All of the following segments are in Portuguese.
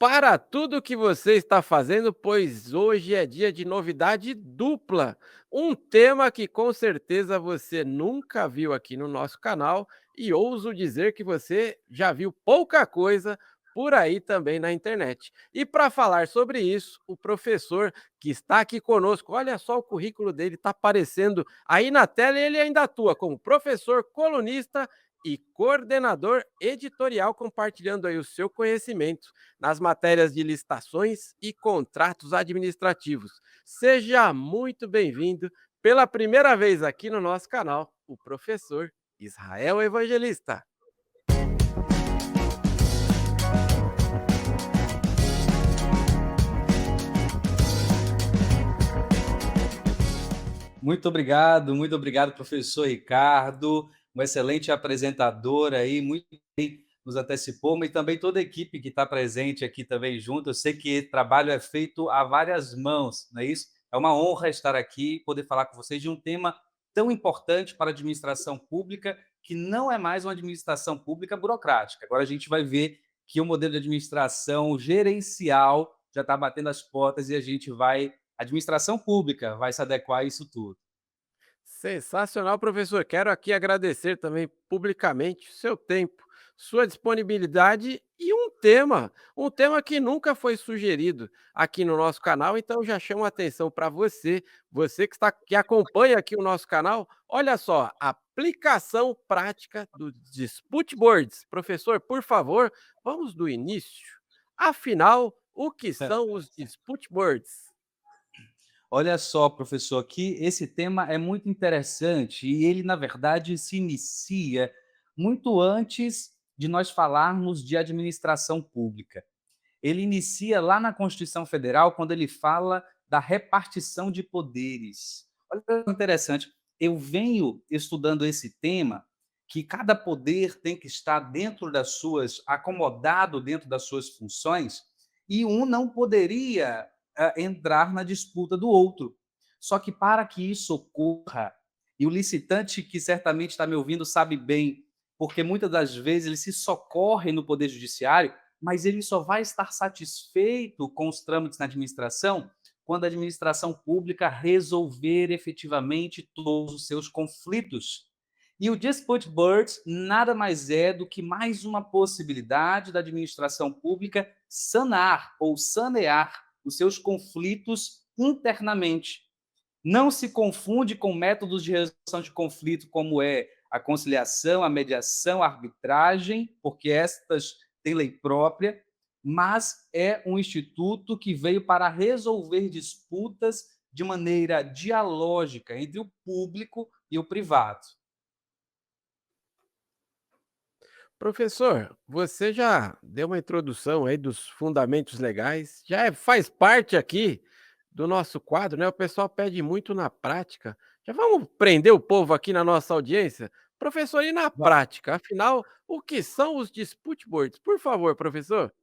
para tudo que você está fazendo, pois hoje é dia de novidade dupla. Um tema que com certeza você nunca viu aqui no nosso canal e ouso dizer que você já viu pouca coisa por aí também na internet. E para falar sobre isso, o professor que está aqui conosco, olha só o currículo dele, está aparecendo aí na tela e ele ainda atua como professor, colunista e coordenador editorial, compartilhando aí o seu conhecimento nas matérias de licitações e contratos administrativos. Seja muito bem-vindo pela primeira vez aqui no nosso canal, o professor Israel Evangelista. Muito obrigado, professor Ricardo, um excelente apresentador aí, muito bem nos antecipou, mas também toda a equipe que está presente aqui também junto. Eu sei que trabalho é feito a várias mãos, não é isso? É uma honra estar aqui e poder falar com vocês de um tema tão importante para a administração pública, que não é mais uma administração pública burocrática. Agora a gente vai ver que o modelo de administração gerencial já está batendo as portas e a administração pública vai se adequar a isso tudo. Sensacional, professor. Quero aqui agradecer também publicamente o seu tempo, sua disponibilidade e um tema que nunca foi sugerido aqui no nosso canal, então já chamo a atenção para você, que acompanha aqui o nosso canal. Olha só, aplicação prática do Dispute Boards. Professor, por favor, vamos do início. Afinal, o que são os Dispute Boards? Olha só, professor, que esse tema é muito interessante e ele, na verdade, se inicia muito antes de nós falarmos de administração pública. Ele inicia lá na Constituição Federal, quando ele fala da repartição de poderes. Olha que interessante, eu venho estudando esse tema, que cada poder tem que estar acomodado dentro das suas funções, e um não poderia entrar na disputa do outro. Só que para que isso ocorra, e o licitante que certamente está me ouvindo sabe bem, porque muitas das vezes ele se socorre no Poder Judiciário, mas ele só vai estar satisfeito com os trâmites na administração quando a administração pública resolver efetivamente todos os seus conflitos. E o Dispute Board nada mais é do que mais uma possibilidade da administração pública sanar ou sanear os seus conflitos internamente. Não se confunde com métodos de resolução de conflito como é a conciliação, a mediação, a arbitragem, porque estas têm lei própria, mas é um instituto que veio para resolver disputas de maneira dialógica entre o público e o privado. Professor, você já deu uma introdução aí dos fundamentos legais, faz parte aqui do nosso quadro, né? O pessoal pede muito na prática. Já vamos prender o povo aqui na nossa audiência? Professor, e na prática? Afinal, o que são os dispute boards? Por favor, professor.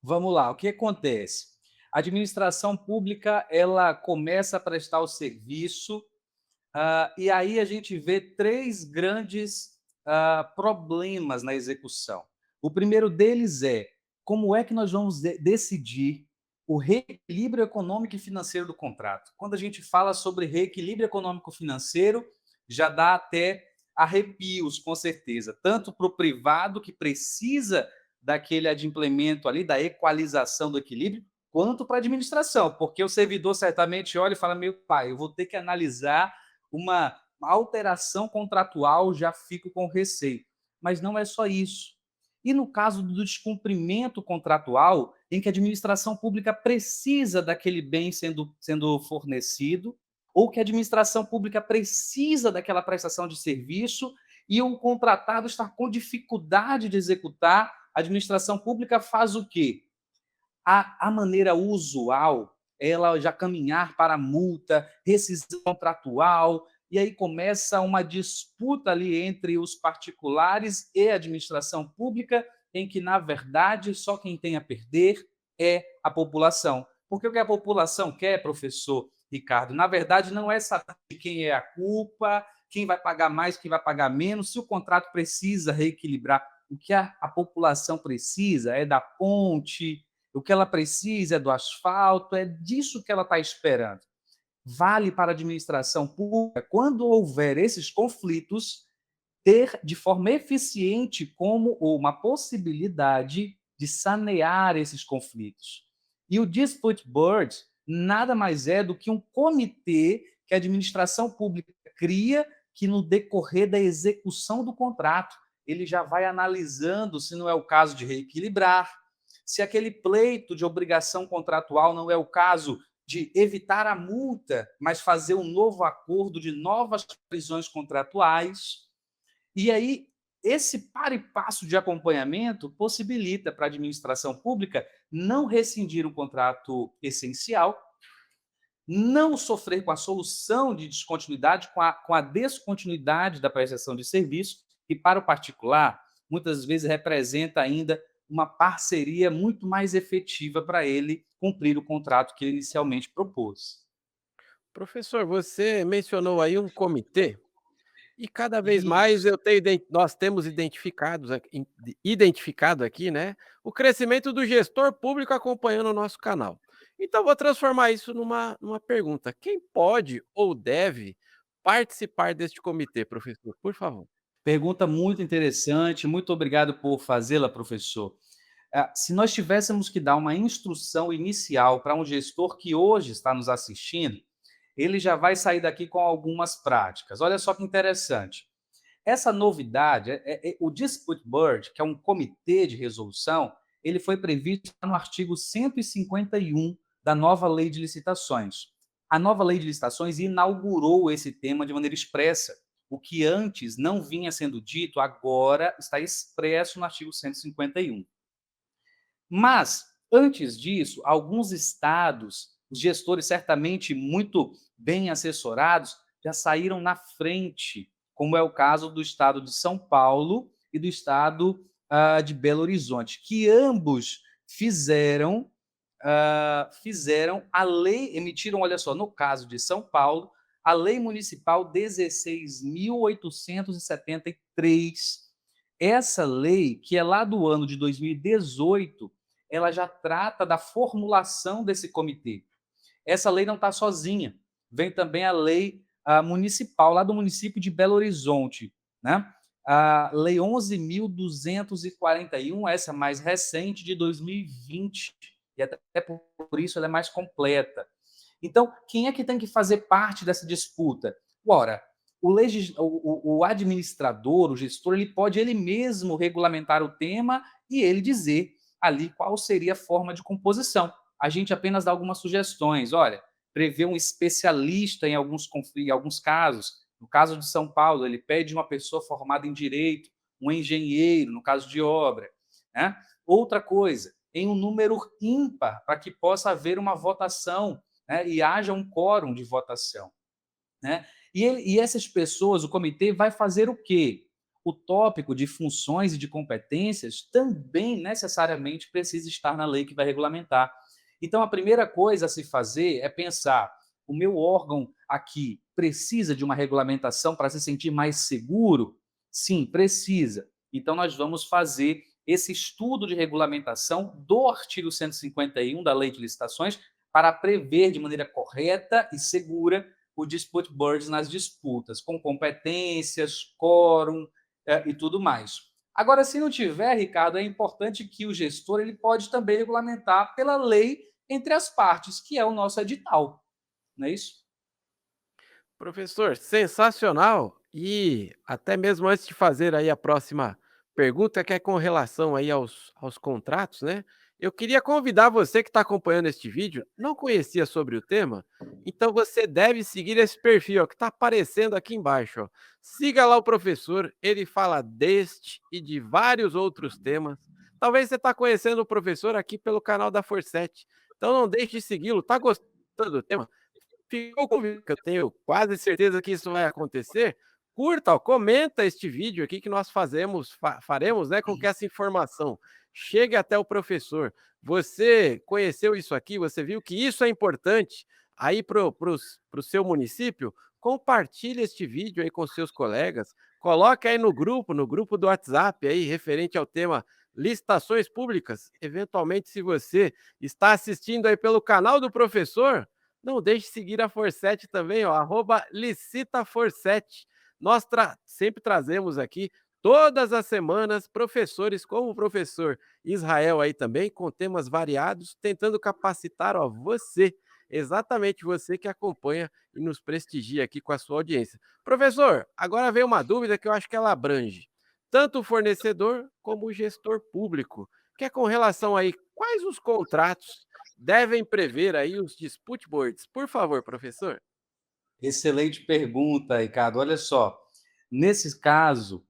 Vamos lá, o que acontece? A administração pública ela começa a prestar o serviço. E aí a gente vê três grandes problemas na execução. O primeiro deles é como é que nós vamos decidir o reequilíbrio econômico e financeiro do contrato. Quando a gente fala sobre reequilíbrio econômico-financeiro, já dá até arrepios, com certeza, tanto para o privado, que precisa daquele adimplemento ali, da equalização do equilíbrio, quanto para a administração, porque o servidor certamente olha e fala: meu pai, eu vou ter que analisar uma alteração contratual, já fico com receio. Mas não é só isso. E no caso do descumprimento contratual, em que a administração pública precisa daquele bem sendo fornecido, ou que a administração pública precisa daquela prestação de serviço e o contratado está com dificuldade de executar, a administração pública faz o quê? A maneira usual é ela já caminhar para a multa, rescisão contratual, e aí começa uma disputa ali entre os particulares e a administração pública, em que, na verdade, só quem tem a perder é a população. Porque o que a população quer, professor Ricardo, na verdade, não é saber quem é a culpa, quem vai pagar mais, quem vai pagar menos, se o contrato precisa reequilibrar. O que a população precisa é da ponte, o que ela precisa é do asfalto, é disso que ela está esperando. Vale para a administração pública, quando houver esses conflitos, ter de forma eficiente como uma possibilidade de sanear esses conflitos. E o Dispute Board nada mais é do que um comitê que a administração pública cria, que no decorrer da execução do contrato, ele já vai analisando se não é o caso de reequilibrar, se aquele pleito de obrigação contratual não é o caso de evitar a multa, mas fazer um novo acordo de novas prisões contratuais. E aí, esse para e passo de acompanhamento possibilita para a administração pública não rescindir um contrato essencial, não sofrer com a solução de descontinuidade, com a descontinuidade da prestação de serviço, e para o particular, muitas vezes representa ainda uma parceria muito mais efetiva para ele cumprir o contrato que ele inicialmente propôs. Professor, você mencionou aí um comitê. E cada vez mais Isso. eu tenho nós temos identificado aqui, né, o crescimento do gestor público acompanhando o nosso canal. Então vou transformar isso numa pergunta: quem pode ou deve participar deste comitê, professor, por favor? Pergunta muito interessante, muito obrigado por fazê-la, professor. Se nós tivéssemos que dar uma instrução inicial para um gestor que hoje está nos assistindo, ele já vai sair daqui com algumas práticas. Olha só que interessante. Essa novidade, o Dispute Board, que é um comitê de resolução, ele foi previsto no artigo 151 da nova Lei de Licitações. A nova Lei de Licitações inaugurou esse tema de maneira expressa. O que antes não vinha sendo dito, agora está expresso no artigo 151. Mas, antes disso, alguns estados, os gestores certamente muito bem assessorados, já saíram na frente, como é o caso do estado de São Paulo e do estado de Belo Horizonte, que ambos fizeram a lei, emitiram, olha só, no caso de São Paulo, a Lei Municipal 16.873. Essa lei, que é lá do ano de 2018, ela já trata da formulação desse comitê. Essa lei não está sozinha. Vem também a lei municipal, lá do município de Belo Horizonte, né? A Lei 11.241, essa mais recente, de 2020, e até por isso ela é mais completa. Então, quem é que tem que fazer parte dessa disputa? Ora, o administrador, o gestor, ele pode ele mesmo regulamentar o tema e ele dizer ali qual seria a forma de composição. A gente apenas dá algumas sugestões. Olha, prevê um especialista em alguns casos. No caso de São Paulo, ele pede uma pessoa formada em direito, um engenheiro, no caso de obra. Né? Outra coisa, em um número ímpar, para que possa haver uma votação, né? E haja um quórum de votação. Né? E essas pessoas, o comitê, vai fazer o quê? O tópico de funções e de competências também necessariamente precisa estar na lei que vai regulamentar. Então, a primeira coisa a se fazer é pensar: o meu órgão aqui precisa de uma regulamentação para se sentir mais seguro? Sim, precisa. Então, nós vamos fazer esse estudo de regulamentação do artigo 151 da Lei de Licitações para prever de maneira correta e segura o dispute boards nas disputas, com competências, quórum e tudo mais. Agora, se não tiver, Ricardo, é importante que o gestor ele pode também regulamentar pela lei entre as partes, que é o nosso edital, não é isso? Professor, sensacional. E até mesmo antes de fazer aí a próxima pergunta, que é com relação aí aos contratos, né? Eu queria convidar você que está acompanhando este vídeo, não conhecia sobre o tema, então você deve seguir esse perfil ó, que está aparecendo aqui embaixo. Ó. Siga lá o professor, ele fala deste e de vários outros temas. Talvez você está conhecendo o professor aqui pelo canal da Forset. Então não deixe de segui-lo. Está gostando do tema? Ficou convite, que eu tenho quase certeza que isso vai acontecer. Curta, ó, comenta este vídeo aqui que nós faremos, né, com que essa informação chegue até o professor. Você conheceu isso aqui, você viu que isso é importante aí para o seu município? Compartilhe este vídeo aí com seus colegas, coloque aí no grupo do WhatsApp aí referente ao tema licitações públicas. Eventualmente, se você está assistindo aí pelo canal do professor, não deixe de seguir a Forset também, ó, @licitaforset. Nós sempre trazemos aqui, todas as semanas, professores como o professor Israel aí também, com temas variados, tentando capacitar, ó, você, exatamente você que acompanha e nos prestigia aqui com a sua audiência. Professor, agora vem uma dúvida que eu acho que ela abrange tanto o fornecedor como o gestor público, que é com relação aí, quais os contratos devem prever aí os dispute boards? Por favor, professor. Excelente pergunta, Ricardo. Olha só, nesse caso,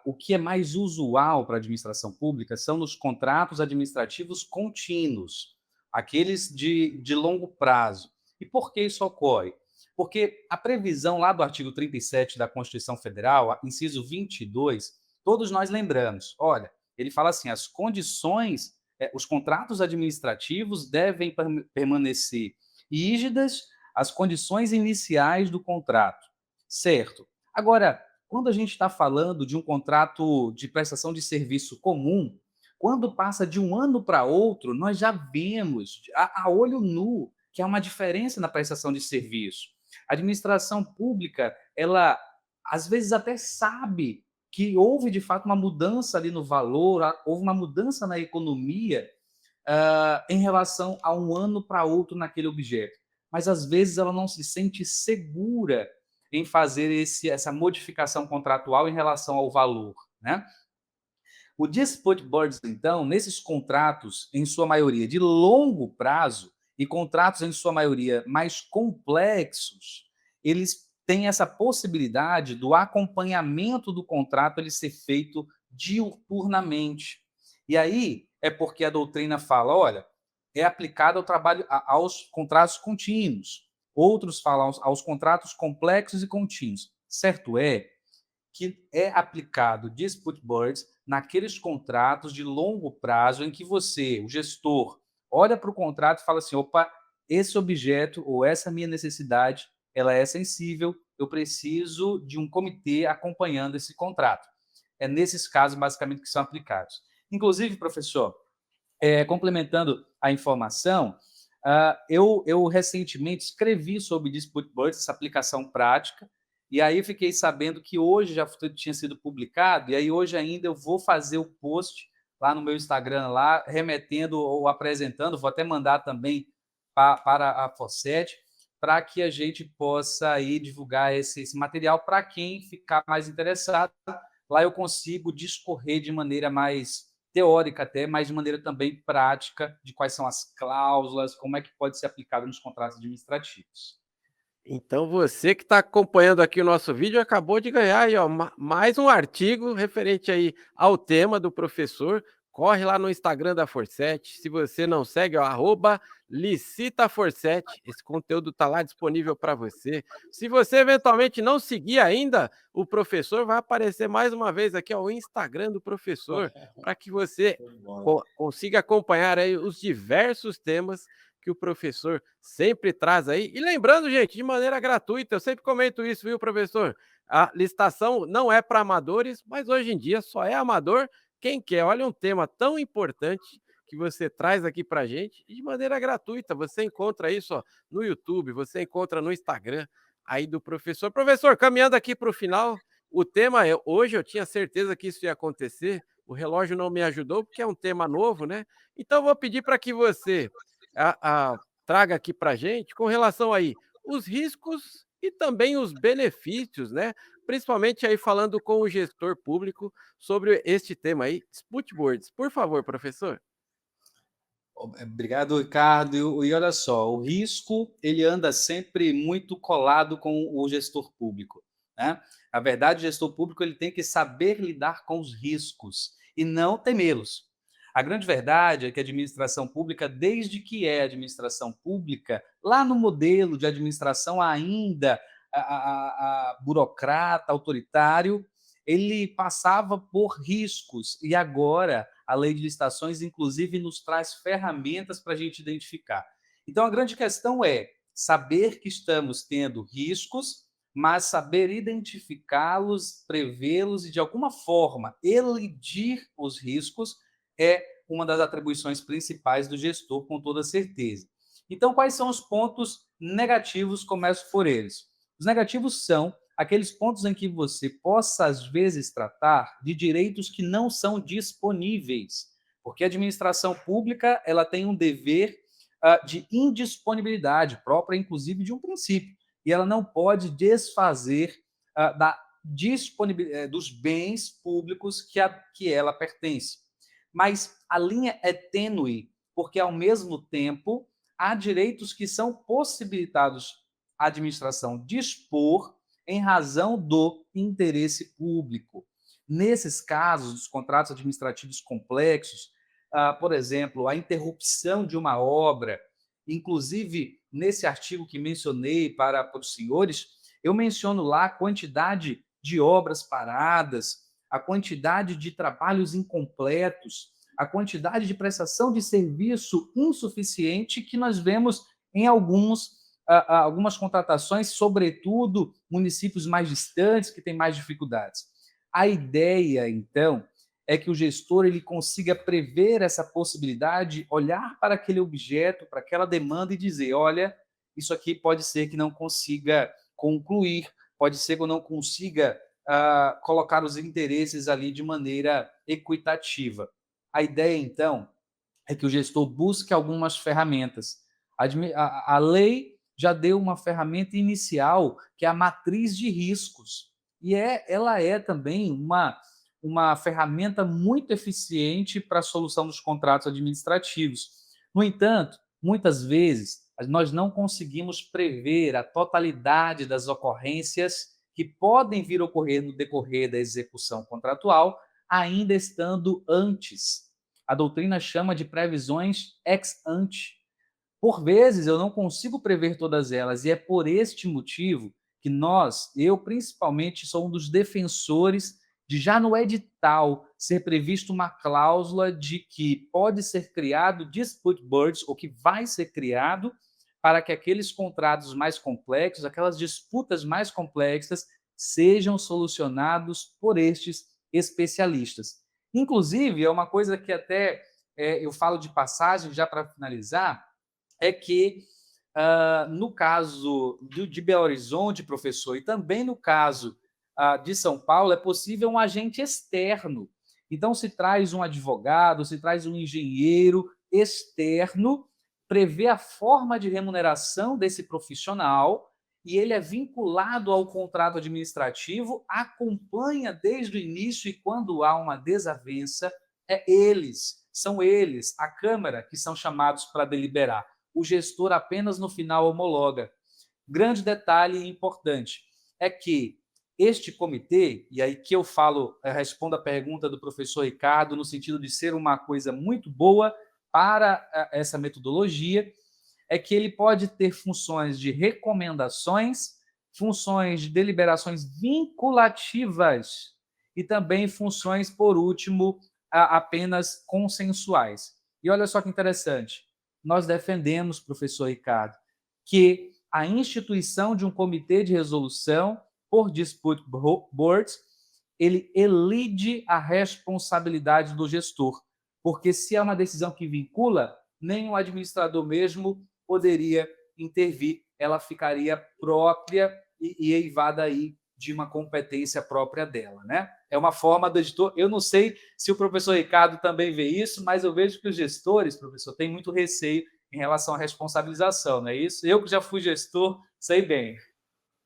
o que é mais usual para a administração pública são os contratos administrativos contínuos, aqueles de longo prazo. E por que isso ocorre? Porque a previsão lá do artigo 37 da Constituição Federal, inciso 22, todos nós lembramos. Olha, ele fala assim: as condições, os contratos administrativos devem permanecer rígidas as condições iniciais do contrato, certo? Agora, quando a gente está falando de um contrato de prestação de serviço comum, quando passa de um ano para outro, nós já vemos a olho nu que há uma diferença na prestação de serviço. A administração pública, ela às vezes até sabe que houve de fato uma mudança ali no valor, houve uma mudança na economia em relação a um ano para outro naquele objeto. Mas às vezes ela não se sente segura em fazer essa modificação contratual em relação ao valor, né? O dispute boards, então, nesses contratos, em sua maioria de longo prazo e contratos em sua maioria mais complexos, eles têm essa possibilidade do acompanhamento do contrato ele ser feito diuturnamente. E aí é porque a doutrina fala, olha, é aplicado ao trabalho aos contratos contínuos. Outros falam aos contratos complexos e contínuos. Certo é que é aplicado dispute boards naqueles contratos de longo prazo em que você, o gestor, olha para o contrato e fala assim: opa, esse objeto ou essa minha necessidade, ela é sensível, eu preciso de um comitê acompanhando esse contrato. É nesses casos, basicamente, que são aplicados. Inclusive, professor, complementando a informação, eu recentemente escrevi sobre dispute boards, essa aplicação prática, e aí fiquei sabendo que hoje já tinha sido publicado, e aí hoje ainda eu vou fazer o post lá no meu Instagram, lá, remetendo ou apresentando, vou até mandar também para a Fosset, para que a gente possa aí divulgar esse material para quem ficar mais interessado. Lá eu consigo discorrer de maneira mais teórica até, mas de maneira também prática de quais são as cláusulas, como é que pode ser aplicado nos contratos administrativos. Então você que está acompanhando aqui o nosso vídeo acabou de ganhar aí, ó, mais um artigo referente aí ao tema do professor. Corre lá no Instagram da Forset. Se você não segue, ó, @licitaforset. Esse conteúdo está lá disponível para você. Se você eventualmente não seguir ainda, o professor vai aparecer mais uma vez aqui, ó, o Instagram do professor, para que você consiga acompanhar aí os diversos temas que o professor sempre traz aí. E lembrando, gente, de maneira gratuita, eu sempre comento isso, viu, professor? A licitação não é para amadores, mas hoje em dia só é amador quem quer. Olha um tema tão importante que você traz aqui para gente e de maneira gratuita. Você encontra isso, ó, no YouTube, você encontra no Instagram aí do professor. Professor, caminhando aqui para o final, o tema é, hoje eu tinha certeza que isso ia acontecer, o relógio não me ajudou porque é um tema novo, né? Então eu vou pedir para que você traga aqui para gente com relação aí os riscos e também os benefícios, né? Principalmente aí falando com o gestor público sobre este tema aí, dispute boards. Por favor, professor. Obrigado, Ricardo. E olha só, o risco ele anda sempre muito colado com o gestor público, né? Na verdade, o gestor público ele tem que saber lidar com os riscos e não temê-los. A grande verdade é que a administração pública, desde que é administração pública, lá no modelo de administração ainda burocrata, autoritário, ele passava por riscos e agora a lei de licitações, inclusive, nos traz ferramentas para a gente identificar. Então, a grande questão é saber que estamos tendo riscos, mas saber identificá-los, prevê-los e, de alguma forma, elidir os riscos é uma das atribuições principais do gestor, com toda certeza. Então, quais são os pontos negativos? Começo por eles. Os negativos são aqueles pontos em que você possa, às vezes, tratar de direitos que não são disponíveis, porque a administração pública ela tem um dever de indisponibilidade própria, inclusive, de um princípio, e ela não pode desfazer dos bens públicos que ela pertence. Mas a linha é tênue, porque, ao mesmo tempo, há direitos que são possibilitados à administração dispor em razão do interesse público. Nesses casos, dos contratos administrativos complexos, por exemplo, a interrupção de uma obra, inclusive nesse artigo que mencionei para os senhores, eu menciono lá a quantidade de obras paradas, a quantidade de trabalhos incompletos, a quantidade de prestação de serviço insuficiente que nós vemos em algumas contratações, sobretudo municípios mais distantes, que têm mais dificuldades. A ideia, então, é que o gestor ele consiga prever essa possibilidade, olhar para aquele objeto, para aquela demanda e dizer, olha, isso aqui pode ser que não consiga concluir, pode ser que eu não consiga colocar os interesses ali de maneira equitativa. A ideia, então, é que o gestor busque algumas ferramentas. A lei já deu uma ferramenta inicial, que é a matriz de riscos, e ela é também uma ferramenta muito eficiente para a solução dos contratos administrativos. No entanto, muitas vezes, nós não conseguimos prever a totalidade das ocorrências que podem vir a ocorrer no decorrer da execução contratual, ainda estando antes. A doutrina chama de previsões ex ante. Por vezes, eu não consigo prever todas elas, e é por este motivo que eu principalmente, sou um dos defensores de já no edital ser previsto uma cláusula de que pode ser criado dispute boards, ou que vai ser criado, para que aqueles contratos mais complexos, aquelas disputas mais complexas, sejam solucionados por estes especialistas. Inclusive, é uma coisa que até eu falo de passagem, já para finalizar, é que no caso de Belo Horizonte, professor, e também no caso de São Paulo, é possível um agente externo. Então, se traz um advogado, se traz um engenheiro externo, prevê a forma de remuneração desse profissional e ele é vinculado ao contrato administrativo, acompanha desde o início e quando há uma desavença, são eles, a Câmara, que são chamados para deliberar. O gestor apenas no final homologa. Grande detalhe importante é que este comitê, e aí que eu respondo a pergunta do professor Ricardo, no sentido de ser uma coisa muito boa para essa metodologia, é que ele pode ter funções de recomendações, funções de deliberações vinculativas e também funções, por último, apenas consensuais. E olha só que interessante, nós defendemos, professor Ricardo, que a instituição de um comitê de resolução por dispute boards, ele elide a responsabilidade do gestor, porque se é uma decisão que vincula, nem o administrador mesmo poderia intervir, ela ficaria própria e eivada aí de uma competência própria dela, né? É uma forma do editor. Eu não sei se o professor Ricardo também vê isso, mas eu vejo que os gestores, professor, têm muito receio em relação à responsabilização, não é isso? Eu que já fui gestor, sei bem.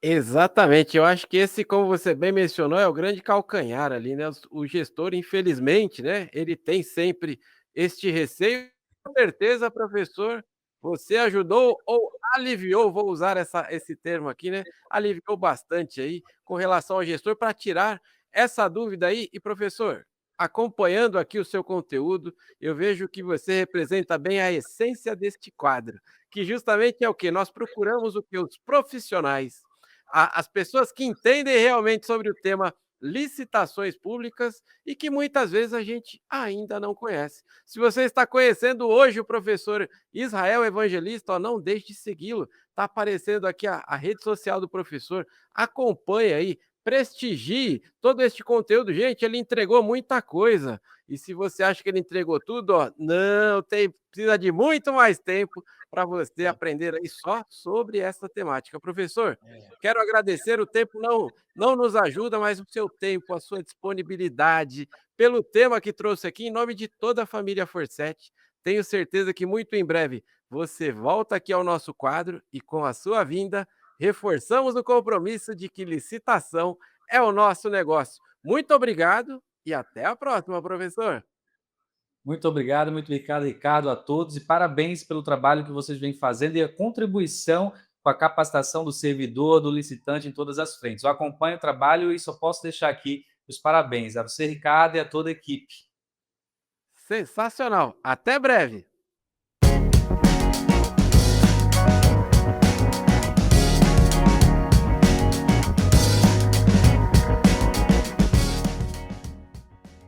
Exatamente, eu acho que esse, como você bem mencionou, é o grande calcanhar ali, né, o gestor, infelizmente, né, ele tem sempre este receio. Com certeza, professor, você ajudou ou aliviou, vou usar esse termo aqui, né, aliviou bastante aí com relação ao gestor para tirar essa dúvida aí. E professor, acompanhando aqui o seu conteúdo, eu vejo que você representa bem a essência deste quadro, que justamente é o quê? Nós procuramos o quê? Os profissionais, as pessoas que entendem realmente sobre o tema licitações públicas e que muitas vezes a gente ainda não conhece. Se você está conhecendo hoje o professor Israel Evangelista, ó, não deixe de segui-lo. Está aparecendo aqui a rede social do professor. Acompanhe aí, prestigie todo este conteúdo. Gente, ele entregou muita coisa. E se você acha que ele entregou tudo, ó, não, precisa de muito mais tempo para você aprender aí só sobre essa temática. Professor, quero agradecer, o tempo não nos ajuda, mas o seu tempo, a sua disponibilidade, pelo tema que trouxe aqui, em nome de toda a família Forset. Tenho certeza que muito em breve você volta aqui ao nosso quadro e com a sua vinda, reforçamos o compromisso de que licitação é o nosso negócio. Muito obrigado e até a próxima, professor. Muito obrigado, muito obrigado, Ricardo, a todos e parabéns pelo trabalho que vocês vêm fazendo e a contribuição com a capacitação do servidor, do licitante em todas as frentes. Eu acompanho o trabalho e só posso deixar aqui os parabéns a você, Ricardo, e a toda a equipe. Sensacional. Até breve.